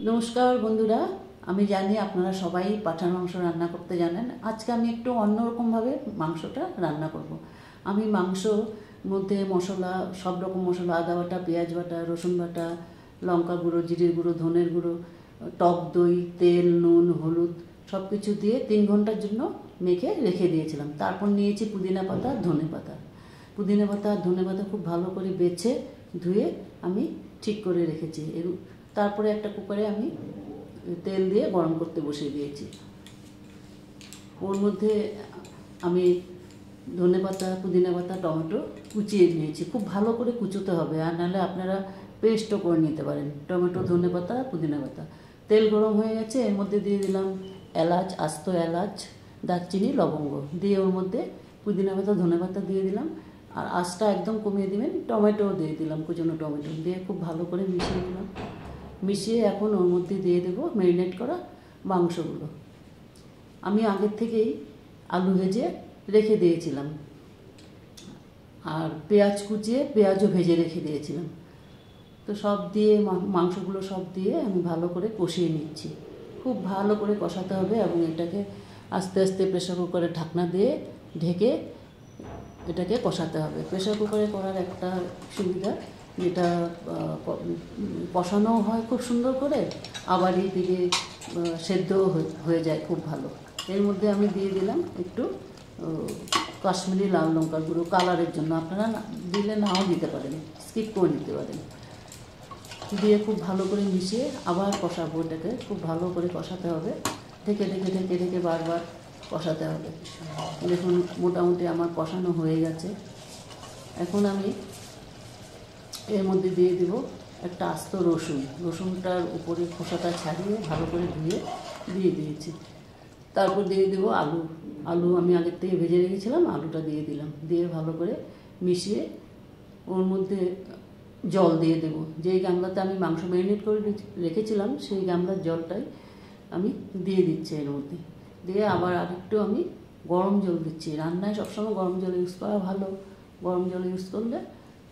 নমস্কার বন্ধুরা, আমি জানি আপনারা সবাই পাঁঠার মাংস রান্না করতে জানেন। আজকে আমি একটু অন্যরকমভাবে মাংসটা রান্না করব। আমি মাংসর মধ্যে মশলা, সব রকম মশলা, আদা বাটা, পেঁয়াজ বাটা, রসুন বাটা, লঙ্কা গুঁড়ো, জিরের গুঁড়ো, ধনের গুঁড়ো, টক দই, তেল, নুন, হলুদ সব কিছু দিয়ে 3 ঘন্টার জন্য মেখে রেখে দিয়েছিলাম। তারপর নিয়েছি পুদিনা পাতা, ধনে পাতা। পুদিনা পাতা আর ধনে পাতা খুব ভালো করে বেছে ধুয়ে আমি ঠিক করে রেখেছি। তারপরে একটা কুকারে আমি তেল দিয়ে গরম করতে বসিয়ে দিয়েছি। ওর মধ্যে আমি ধনে পাতা, পুদিনা পাতা, টমেটো কুচিয়ে নিয়েছি। খুব ভালো করে কুচোতে হবে, আর নাহলে আপনারা পেস্টও করে নিতে পারেন। টমেটো, ধনে পাতা, পুদিনা পাতা। তেল গরম হয়ে গেছে, এর মধ্যে দিয়ে দিলাম এলাচ, আস্ত এলাচ, দারচিনি, লবঙ্গ দিয়ে ওর মধ্যে পুদিনা পাতা, ধনে পাতা দিয়ে দিলাম। আর আঁচটা একদম কমিয়ে দিবেন। টমেটোও দিয়ে দিলাম, কুচনো টমেটো দিয়ে খুব ভালো করে মিশিয়ে দিলাম। মিশিয়ে এখন ওর মধ্যে দিয়ে দেবো ম্যারিনেট করা মাংসগুলো। আমি আগের থেকেই আলু ভেজে রেখে দিয়েছিলাম, আর পেঁয়াজ কুচিয়ে পেঁয়াজও ভেজে রেখে দিয়েছিলাম। তো সব দিয়ে মাংসগুলো সব দিয়ে আমি ভালো করে কষিয়ে নিচ্ছি। খুব ভালো করে কষাতে হবে এবং এটাকে আস্তে আস্তে প্রেসার কুকারে ঢাকনা দিয়ে ঢেকে এটাকে কষাতে হবে। প্রেসার কুকারে করার একটা সুবিধা, যেটা কষানোও হয় খুব সুন্দর করে, আবার এইদিকে সেদ্ধও হয়ে যায় খুব ভালো। এর মধ্যে আমি দিয়ে দিলাম একটু কাশ্মীরি লাল লঙ্কার গুঁড়ো, কালারের জন্য। আপনারা দিলে নাও দিতে পারেন, স্কিপ করে নিতে পারেন। দিয়ে খুব ভালো করে মিশিয়ে আবার কষাবো। এটাকে খুব ভালো করে কষাতে হবে, ঢেকে ঢেকে ঢেকে ঢেকে বারবার কষাতে হবে। দেখুন মোটামুটি আমার কষানো হয়ে গেছে। এখন আমি এর মধ্যে দিয়ে দেব একটা আস্ত রসুন। রসুনটার উপরে খোসাটা ছাড়িয়ে ভালো করে ধুয়ে দিয়ে দিয়েছি। তারপর দিয়ে দেবো আলু। আলু আমি আগের থেকে ভেজে রেখেছিলাম, আলুটা দিয়ে দিলাম। দিয়ে ভালো করে মিশিয়ে ওর মধ্যে জল দিয়ে দেবো। যেই গামলাতে আমি মাংস ম্যারিনেট করে রেখেছিলাম, সেই গামলার জলটাই আমি দিয়ে দিচ্ছি এর মধ্যে। দিয়ে আবার আরেকটু আমি গরম জল দিচ্ছি। রান্নায় সবসময় গরম জল ইউজ করা ভালো। গরম জল ইউজ করলে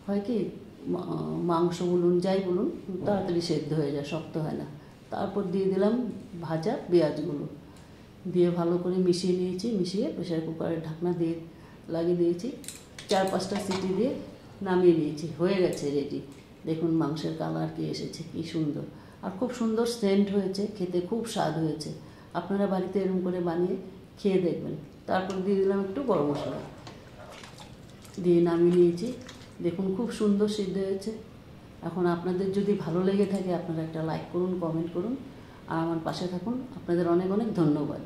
হয় কি, মাংস বলুন যাই বলুন তাড়াতাড়ি সেদ্ধ হয়ে যায়, শক্ত হয় না। তারপর দিয়ে দিলাম ভাজা পেঁয়াজগুলো, দিয়ে ভালো করে মিশিয়ে নিয়েছি। মিশিয়ে প্রেসার কুকারের ঢাকনা দিয়ে লাগিয়ে দিয়েছি। 4-5টা সিটি দিয়ে নামিয়ে নিয়েছি। হয়ে গেছে রেডি। দেখুন মাংসের কালার কি এসেছে, কি সুন্দর, আর খুব সুন্দর সেন্ট হয়েছে, খেতে খুব স্বাদ হয়েছে। আপনারা বাড়িতে এরকম করে বানিয়ে খেয়ে দেখবেন। তারপর দিয়ে দিলাম একটু গরম মশলা, দিয়ে নামিয়ে নিয়েছি। দেখুন খুব সুন্দর সিদ্ধ হয়েছে। এখন আপনাদের যদি ভালো লেগে থাকে, আপনারা একটা লাইক করুন, কমেন্ট করুন, আর আমার পাশে থাকুন। আপনাদের অনেক অনেক ধন্যবাদ।